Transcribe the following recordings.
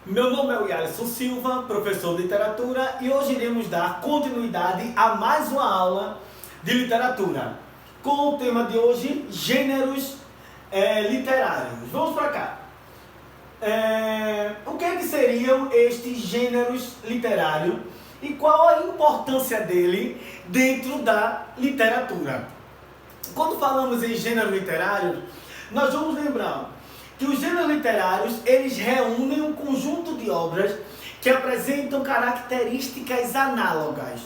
Meu nome é o Alisson Silva, professor de literatura, e hoje iremos dar continuidade a mais uma aula de literatura, com o tema de hoje, gêneros literários. Vamos para cá. O que é que seriam estes gêneros literários e qual a importância dele dentro da literatura? Quando falamos em gênero literário, nós vamos lembrar que os gêneros literários, eles reúnem um conjunto de obras que apresentam características análogas,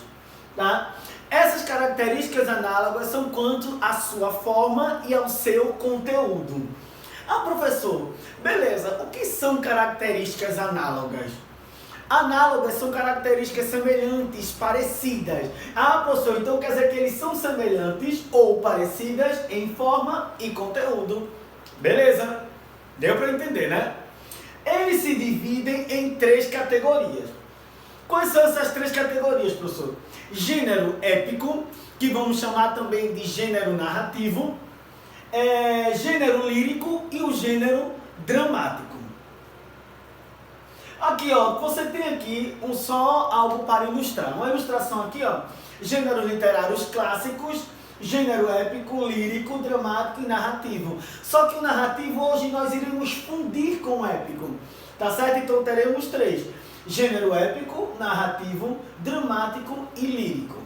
tá? Essas características análogas são quanto à sua forma e ao seu conteúdo. Ah, professor, beleza, o que são características análogas? Análogas são características semelhantes, parecidas. Ah, professor, então quer dizer que eles são semelhantes ou parecidas em forma e conteúdo. Beleza, deu para entender, né? Eles se dividem em três categorias. Quais são essas três categorias, professor? Gênero épico, que vamos chamar também de gênero narrativo, gênero lírico e o gênero dramático. Aqui, ó, você tem aqui só algo para ilustrar. Uma ilustração aqui, ó, gêneros literários clássicos, gênero épico, lírico, dramático e narrativo. Só que o narrativo hoje nós iremos fundir com o épico, tá certo? Então teremos três: gênero épico, narrativo, dramático e lírico.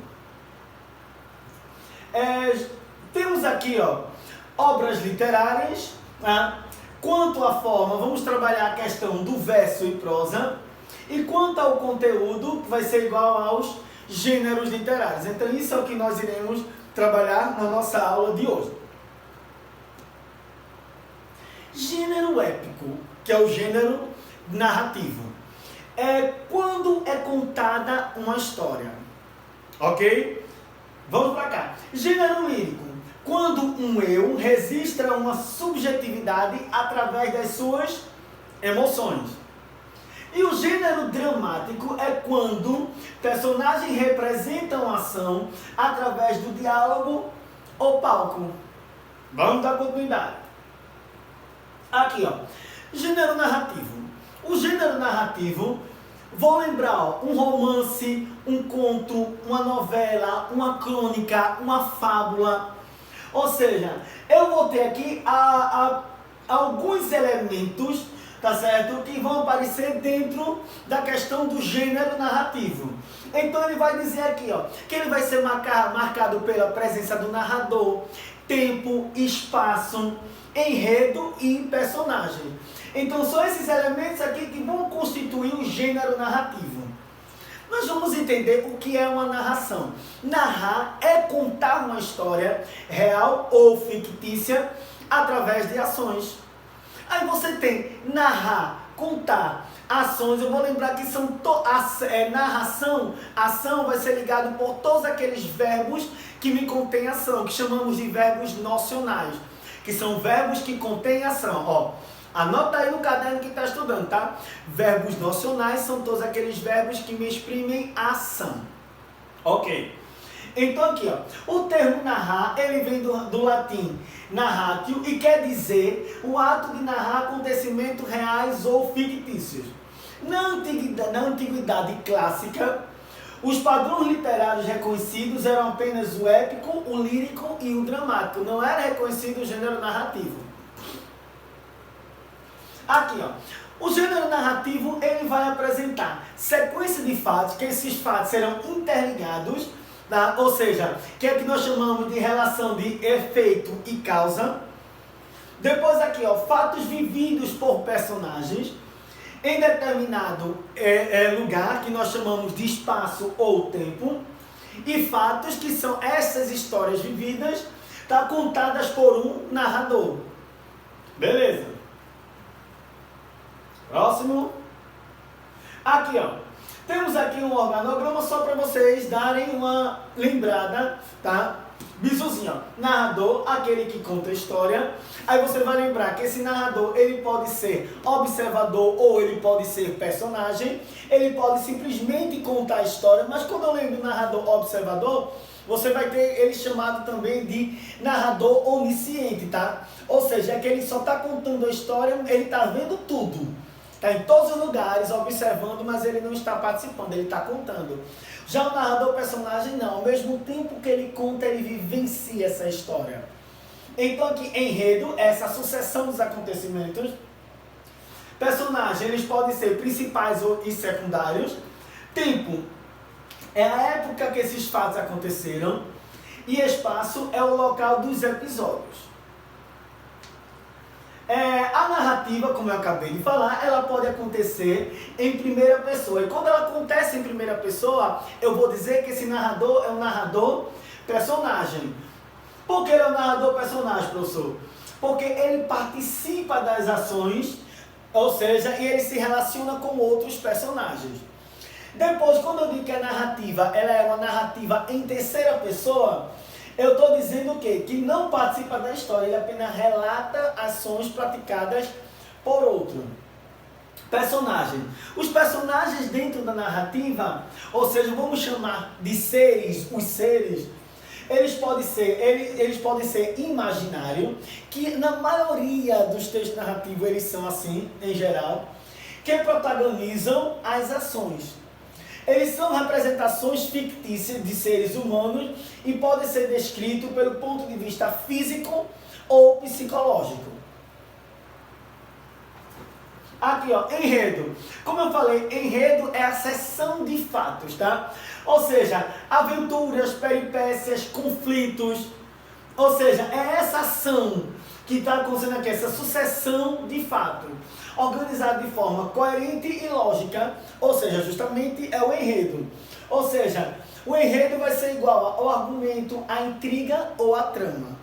Temos aqui, ó, obras literárias, tá? Quanto à forma, vamos trabalhar a questão do verso e prosa. E quanto ao conteúdo, vai ser igual aos gêneros literários. Então isso é o que nós iremos trabalhar na nossa aula de hoje. Gênero épico, que é o gênero narrativo. É quando é contada uma história. Ok? Vamos para cá. Gênero lírico. Quando um eu registra uma subjetividade através das suas emoções. E o gênero dramático é quando personagens representam a ação através do diálogo ou palco. Vamos dar continuidade. Aqui, ó. Gênero narrativo. O gênero narrativo, vou lembrar, ó, um romance, um conto, uma novela, uma crônica, uma fábula. Ou seja, eu vou ter aqui alguns elementos, tá certo, que vão aparecer dentro da questão do gênero narrativo. Então ele vai dizer aqui, ó, que ele vai ser marcado pela presença do narrador, tempo, espaço, enredo e personagem. Então são esses elementos aqui que vão constituir o gênero narrativo. Nós vamos entender o que é uma narração. Narrar é contar uma história real ou fictícia através de ações. Aí você tem narrar, contar, ações. Eu vou lembrar que são narração, ação vai ser ligado por todos aqueles verbos que me contêm ação, que chamamos de verbos nocionais, que são verbos que contêm ação. Ó, anota aí no caderno que está estudando, tá? Verbos nocionais são todos aqueles verbos que me exprimem ação. Ok. Então aqui, ó, o termo narrar, ele vem do latim narratio e quer dizer o ato de narrar acontecimentos reais ou fictícios. Na antiguidade clássica, os padrões literários reconhecidos eram apenas o épico, o lírico e o dramático. Não era reconhecido o gênero narrativo. Aqui, ó, o gênero narrativo, ele vai apresentar sequência de fatos, que esses fatos serão interligados, tá? Ou seja, que é o que nós chamamos de relação de efeito e causa. Depois aqui, ó, fatos vividos por personagens em determinado lugar, que nós chamamos de espaço ou tempo. E fatos que são essas histórias vividas, tá, contadas por um narrador. Beleza? Próximo. Aqui, ó. Temos aqui um organograma só para vocês darem uma lembrada, tá? Bisuzinho, ó. Narrador, aquele que conta a história. Aí você vai lembrar que esse narrador, ele pode ser observador ou ele pode ser personagem. Ele pode simplesmente contar a história, mas quando eu lembro narrador observador, você vai ter ele chamado também de narrador onisciente, tá? Ou seja, é que ele só está contando a história, ele está vendo tudo. Está em todos os lugares, observando, mas ele não está participando, ele está contando. Já o narrador personagem não, ao mesmo tempo que ele conta, ele vivencia essa história. Então aqui, enredo é essa sucessão dos acontecimentos. Personagens, eles podem ser principais e secundários. Tempo é a época que esses fatos aconteceram. E espaço é o local dos episódios. A narrativa, como eu acabei de falar, ela pode acontecer em primeira pessoa. E quando ela acontece em primeira pessoa, eu vou dizer que esse narrador é um narrador personagem. Por que ele é um narrador personagem, professor? Porque ele participa das ações, ou seja, e ele se relaciona com outros personagens. Depois, quando eu digo que a narrativa ela é uma narrativa em terceira pessoa, eu estou dizendo o quê? Que não participa da história, ele apenas relata ações praticadas por outro. Personagem. Os personagens dentro da narrativa, ou seja, vamos chamar de seres, os seres, eles podem ser imaginários, que na maioria dos textos narrativos eles são assim, em geral, que protagonizam as ações. Eles são representações fictícias de seres humanos e podem ser descritos pelo ponto de vista físico ou psicológico. Aqui, ó, enredo. Como eu falei, enredo é a seção de fatos, tá? Ou seja, aventuras, peripécias, conflitos. Ou seja, é essa ação que está acontecendo aqui, essa sucessão de fatos, organizado de forma coerente e lógica, ou seja, justamente é o enredo. Ou seja, o enredo vai ser igual ao argumento, à intriga ou à trama.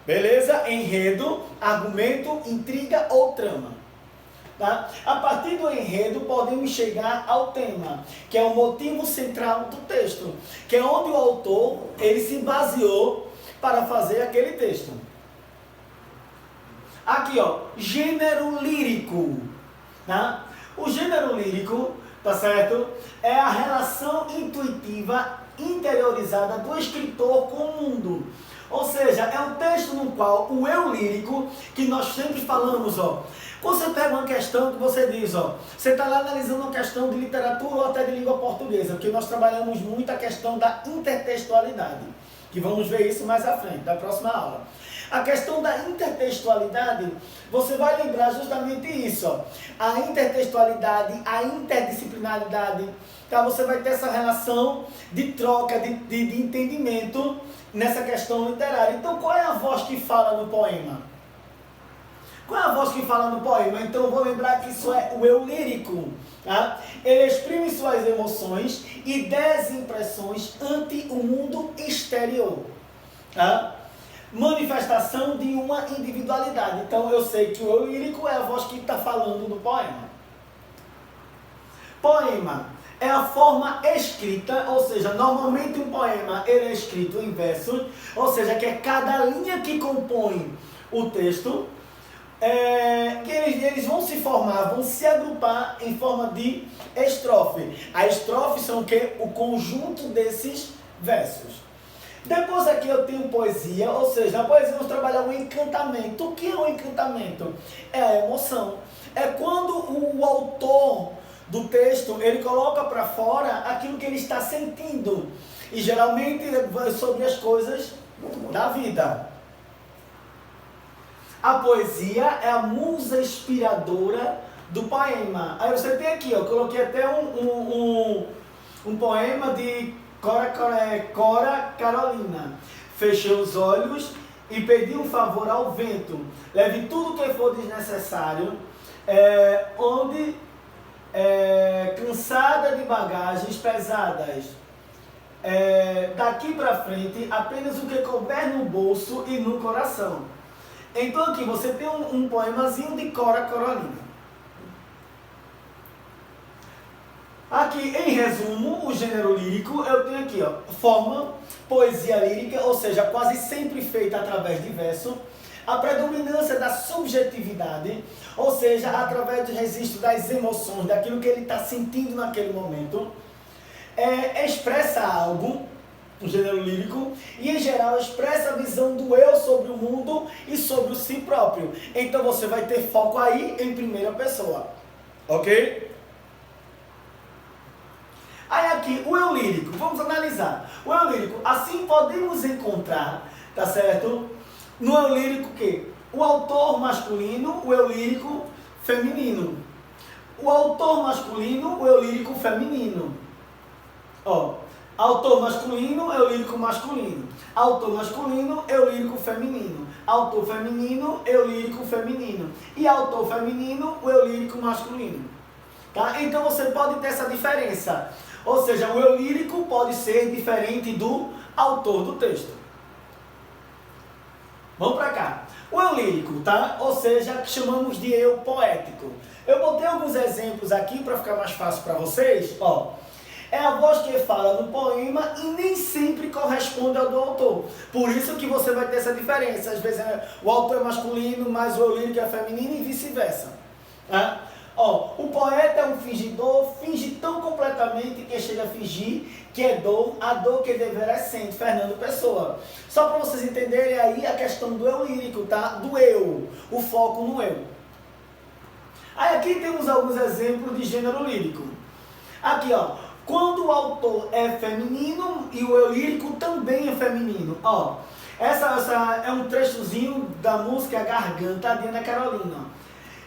Beleza? Enredo, argumento, intriga ou trama. Tá? A partir do enredo podemos chegar ao tema, que é o motivo central do texto, que é onde o autor ele se baseou para fazer aquele texto. Aqui, ó, gênero lírico, tá? O gênero lírico, tá certo? É a relação intuitiva, interiorizada do escritor com o mundo. Ou seja, é um texto no qual o eu lírico, que nós sempre falamos, ó. Quando você pega uma questão que você diz, ó, você está lá analisando uma questão de literatura ou até de língua portuguesa, porque nós trabalhamos muito a questão da intertextualidade, que vamos ver isso mais à frente, na próxima aula. A questão da intertextualidade, você vai lembrar justamente isso, ó. A intertextualidade, a interdisciplinaridade, tá? Você vai ter essa relação de troca, de entendimento nessa questão literária. Então, qual é a voz que fala no poema? Qual é a voz que fala no poema? Então, eu vou lembrar que isso é o eu lírico, tá? Ele exprime suas emoções, ideias e impressões ante o mundo exterior, tá? Manifestação de uma individualidade. Então eu sei que o eu lírico é a voz que está falando no poema. Poema é a forma escrita, ou seja, normalmente um poema ele é escrito em versos, ou seja, que é cada linha que compõe o texto, que eles vão se formar, vão se agrupar em forma de estrofe. A estrofe são o quê? O conjunto desses versos. Depois aqui eu tenho poesia, ou seja, na poesia vamos trabalhar o encantamento. O que é o encantamento? É a emoção. É quando o autor do texto, ele coloca para fora aquilo que ele está sentindo. E geralmente é sobre as coisas da vida. A poesia é a musa inspiradora do poema. Aí você tem aqui, eu coloquei até um poema de Cora Carolina. Fechei os olhos e pedi um favor ao vento. Leve tudo que for desnecessário, cansada de bagagens pesadas. Daqui para frente, apenas o que couber no bolso e no coração. Então aqui você tem um poemazinho de Cora Carolina. Aqui, em resumo, o gênero lírico, eu tenho aqui, ó, forma, poesia lírica, ou seja, quase sempre feita através de verso, a predominância da subjetividade, ou seja, através do registro das emoções, daquilo que ele está sentindo naquele momento, expressa algo, o gênero lírico, e em geral expressa a visão do eu sobre o mundo e sobre o si próprio. Então você vai ter foco aí em primeira pessoa. Ok? Aí aqui, o eu lírico, vamos analisar. O eu lírico, assim podemos encontrar, tá certo? No eu lírico que o autor masculino, o eu lírico feminino. O autor masculino, o eu lírico feminino. Ó, autor masculino, eu lírico masculino. Autor masculino, eu lírico feminino. Autor feminino, eu lírico feminino. E autor feminino, o eu lírico masculino. Tá? Então você pode ter essa diferença. Ou seja, o eu lírico pode ser diferente do autor do texto. Vamos para cá. O eu lírico, tá? Ou seja, que chamamos de eu poético. Eu botei alguns exemplos aqui para ficar mais fácil para vocês. Ó, é a voz que fala no poema e nem sempre corresponde ao do autor. Por isso que você vai ter essa diferença. Às vezes o autor é masculino, mas o eu lírico é feminino e vice-versa. Tá? Ó, o poeta é um fingidor, finge tão completamente que chega a fingir que é dor, a dor que deverá sente, Fernando Pessoa. Só para vocês entenderem aí a questão do eu lírico, tá? Do eu, o foco no eu. Aí aqui temos alguns exemplos de gênero lírico. Aqui, ó, quando o autor é feminino e o eu lírico também é feminino. Ó, essa é um trechozinho da música Garganta, de Ana Carolina.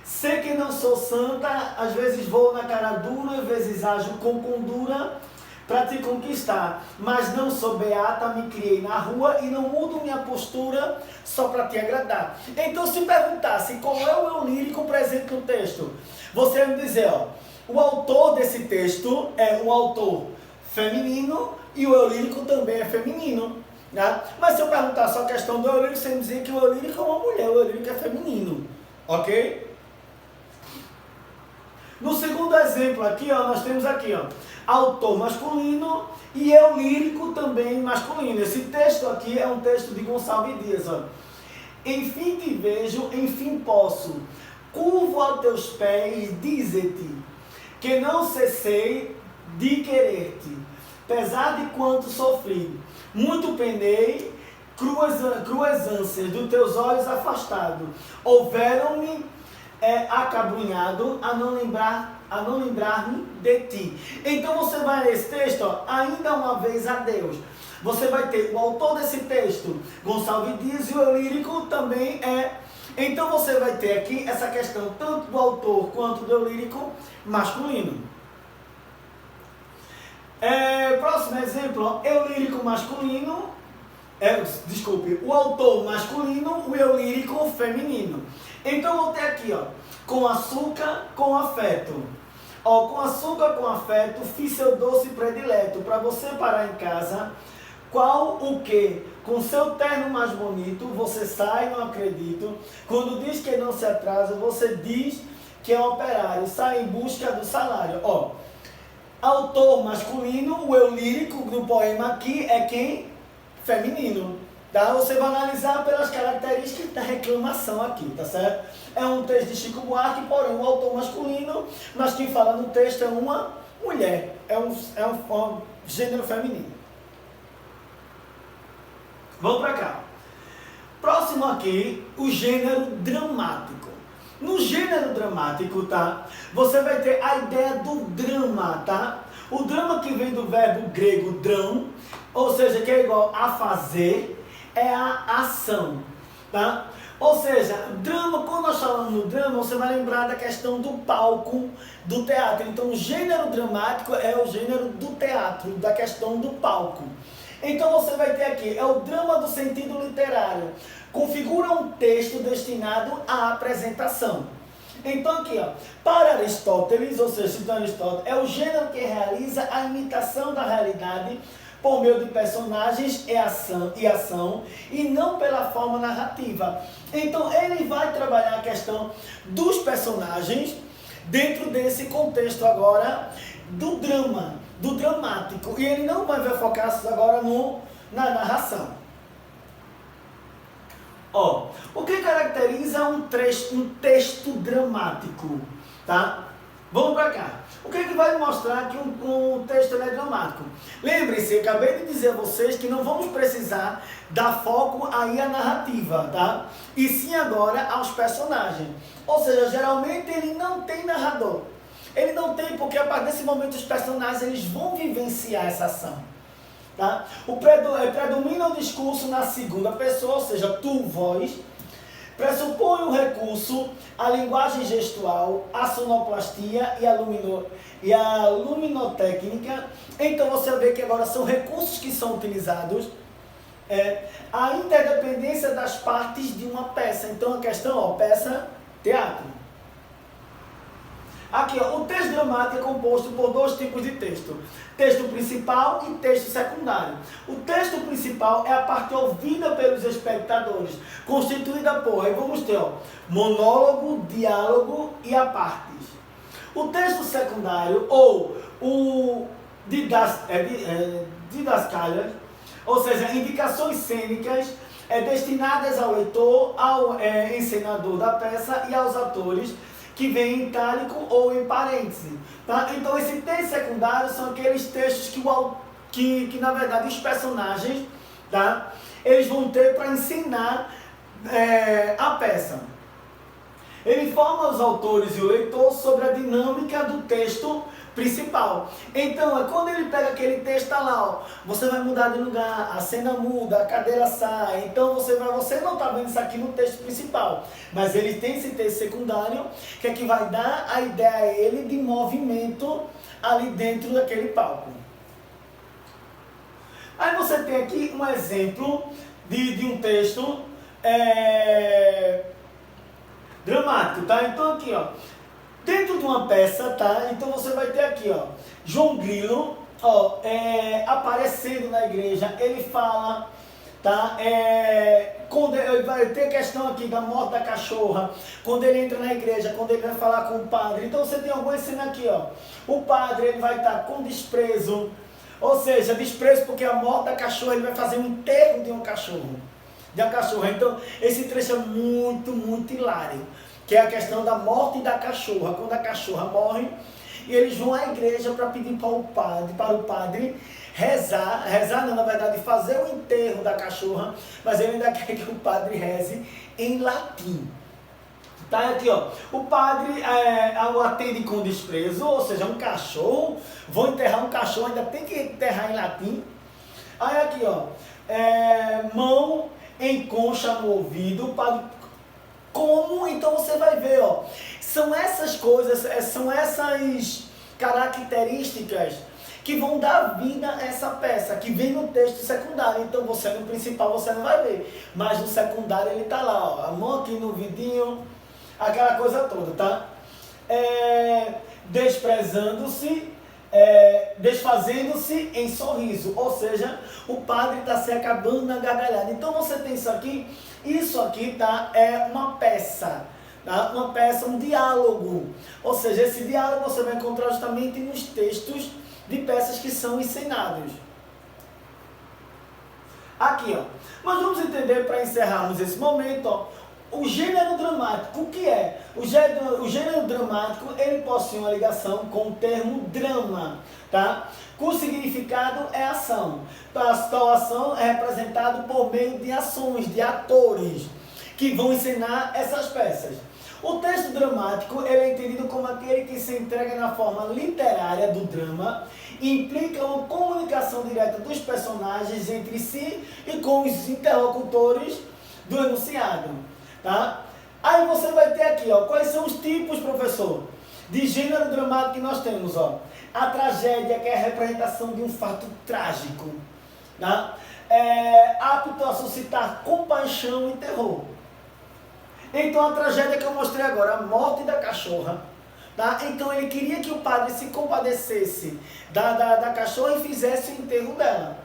Sei que não sou santa, às vezes vou na cara dura, às vezes ajo com condura para te conquistar. Mas não sou beata, me criei na rua e não mudo minha postura só para te agradar. Então se perguntasse qual é o eu lírico presente no texto, você vai me dizer, ó, o autor desse texto é um autor feminino e o eu lírico também é feminino. Né? Mas se eu perguntar só a questão do eu lírico, você me dizer que o eu lírico é uma mulher, o eu lírico é feminino. Ok? No segundo exemplo aqui, ó, nós temos aqui, ó, autor masculino e eu lírico também masculino. Esse texto aqui é um texto de Gonçalves Dias, ó. Enfim te vejo, enfim posso, curvo aos teus pés, dize-te, que não cessei de querer-te, apesar de quanto sofri, muito penei, cruas ânsias dos teus olhos afastados, houveram-me acabrunhado a não lembrar-me de ti. Então você vai ler esse texto, ó, ainda uma vez a Deus. Você vai ter o autor desse texto, Gonçalves Dias, e o eu lírico também é. Então você vai ter aqui essa questão tanto do autor quanto do eu lírico masculino. Próximo exemplo, ó, eu lírico masculino. Desculpe, o autor masculino, o eu lírico feminino. Então eu vou ter aqui, ó, com açúcar, com afeto. Ó, com açúcar, com afeto, fiz seu doce predileto. Para você parar em casa, qual o que? Com seu terno mais bonito, você sai, não acredito. Quando diz que não se atrasa, você diz que é um operário, sai em busca do salário. Ó, autor masculino, o eu lírico no poema aqui é quem? Feminino. Tá? Você vai analisar pelas características da reclamação aqui, tá certo? É um texto de Chico Buarque, porém o autor masculino, mas quem fala no texto é uma mulher, é um gênero feminino. Vamos para cá. Próximo aqui, o gênero dramático. No gênero dramático, tá? Você vai ter a ideia do drama, tá? O drama que vem do verbo grego drão, ou seja, que é igual a fazer, é a ação, tá? Ou seja, drama, quando nós falamos no drama, você vai lembrar da questão do palco, do teatro. Então, o gênero dramático é o gênero do teatro, da questão do palco. Então, você vai ter aqui, é o drama do sentido literário. Configura um texto destinado à apresentação. Então, aqui, ó, para Aristóteles, ou seja, citando Aristóteles, é o gênero que realiza a imitação da realidade por meio de personagens e ação, e não pela forma narrativa. Então, ele vai trabalhar a questão dos personagens dentro desse contexto agora do drama, do dramático. E ele não vai focar agora na narração. Ó, o que caracteriza um texto dramático, tá? Vamos para cá. O que vai mostrar que um texto é dramático? Lembre-se, eu acabei de dizer a vocês que não vamos precisar dar foco aí à narrativa, tá? E sim agora aos personagens. Ou seja, geralmente ele não tem narrador. Ele não tem, porque a partir desse momento os personagens eles vão vivenciar essa ação. Tá? Predomina o discurso na segunda pessoa, ou seja, tu, vós. Pressupõe o recurso, a linguagem gestual, a sonoplastia e a luminotécnica. Então você vê que agora são recursos que são utilizados. A interdependência das partes de uma peça. Então a questão, ó, peça, teatro. Aqui, ó, o texto dramático é composto por dois tipos de texto. Texto principal e texto secundário. O texto principal é a parte ouvida pelos espectadores, constituída por, aí vamos ter, ó, monólogo, diálogo e apartes. O texto secundário, ou o didascálias, ou seja, indicações cênicas, destinadas ao leitor, ao encenador da peça e aos atores, que vem em itálico ou em parêntese. Tá? Então, esse texto secundário são aqueles textos que na verdade, os personagens, tá? Eles vão ter para ensinar a peça. Ele informa os autores e o leitor sobre a dinâmica do texto principal. Então, quando ele pega aquele texto, tá lá, ó, você vai mudar de lugar, a cena muda, a cadeira sai. Então, você não está vendo isso aqui no texto principal, mas ele tem esse texto secundário, que é que vai dar a ideia a ele de movimento ali dentro daquele palco. Aí você tem aqui um exemplo de um texto dramático, tá? Então aqui, ó, dentro de uma peça, tá? Então você vai ter aqui, ó, João Grilo, ó, aparecendo na igreja, ele fala, tá? Quando ele vai ter questão aqui da morte da cachorra, quando ele entra na igreja, quando ele vai falar com o padre. Então você tem alguma cena aqui, ó, o padre ele vai estar com desprezo, ou seja, desprezo porque a morte da cachorra, ele vai fazer um enterro de um cachorro. De uma cachorra. Então, esse trecho é muito, muito hilário, que é a questão da morte da cachorra. Quando a cachorra morre, e eles vão à igreja para pedir para o padre rezar não, na verdade, fazer o enterro da cachorra, mas ele ainda quer que o padre reze em latim. Tá aqui, ó, o padre o atende com desprezo, ou seja, um cachorro, vão enterrar um cachorro, ainda tem que enterrar em latim. Aí aqui, ó, mão em concha no ouvido, padre, como? Então você vai ver, ó, são essas coisas, são essas características que vão dar vida a essa peça, que vem no texto secundário. Então você no principal você não vai ver, mas no secundário ele tá lá, ó, a mão aqui no vidinho, aquela coisa toda, tá? Desprezando-se, desfazendo-se em sorriso, ou seja, o padre está se acabando na gargalhada. Então você tem isso aqui, tá? É uma peça, tá? Uma peça, um diálogo, ou seja, esse diálogo você vai encontrar justamente nos textos de peças que são encenados. Aqui, ó, nós vamos entender, para encerrarmos esse momento, ó, o gênero dramático. O que é? O gênero dramático, ele possui uma ligação com o termo drama, tá? Cujo significado é ação. A ação é representada por meio de ações, de atores, que vão encenar essas peças. O texto dramático, ele é entendido como aquele que se entrega na forma literária do drama, implica uma comunicação direta dos personagens entre si e com os interlocutores do enunciado. Tá? Aí você vai ter aqui, ó, quais são os tipos, professor, de gênero dramático que nós temos, ó. A tragédia, que é a representação de um fato trágico, tá? Apto a suscitar compaixão e terror. Então a tragédia que eu mostrei agora, a morte da cachorra, tá? Então ele queria que o padre se compadecesse da cachorra e fizesse o enterro dela.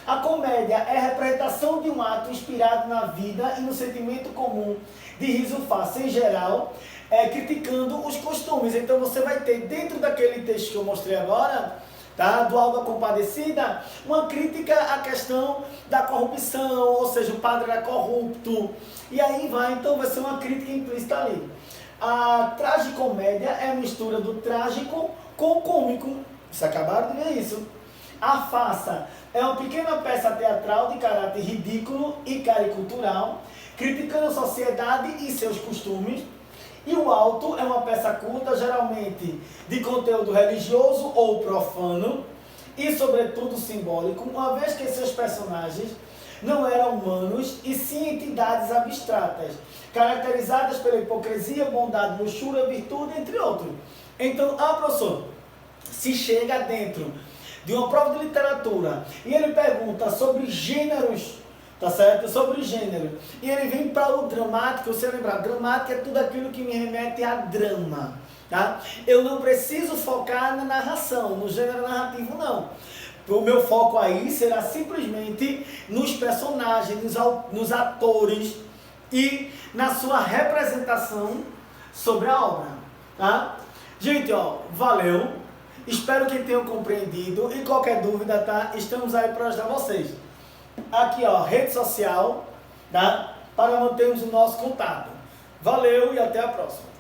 A comédia é a representação de um ato inspirado na vida e no sentimento comum de riso fácil em geral, criticando os costumes. Então você vai ter dentro daquele texto que eu mostrei agora, tá, do Alda Compadecida, uma crítica à questão da corrupção, ou seja, o padre era corrupto, e aí então vai ser uma crítica implícita ali. A tragicomédia é a mistura do trágico com o cômico. Vocês acabaram de ver isso. A farsa é uma pequena peça teatral de caráter ridículo e caricatural, criticando a sociedade e seus costumes. E o alto é uma peça culta, geralmente de conteúdo religioso ou profano, e sobretudo simbólico, uma vez que seus personagens não eram humanos e sim entidades abstratas, caracterizadas pela hipocrisia, bondade, luxúria, virtude, entre outros. Então, professor, se chega dentro de uma prova de literatura e ele pergunta sobre gêneros, tá certo? Sobre gênero. E ele vem para o dramático, você lembrar, dramático é tudo aquilo que me remete a drama, tá? Eu não preciso focar na narração, no gênero narrativo, não. O meu foco aí será simplesmente nos personagens, nos atores e na sua representação sobre a obra, tá? Gente, valeu. Espero que tenham compreendido e qualquer dúvida, tá? Estamos aí para ajudar vocês. Aqui, rede social, tá? Para mantermos o nosso contato. Valeu e até a próxima.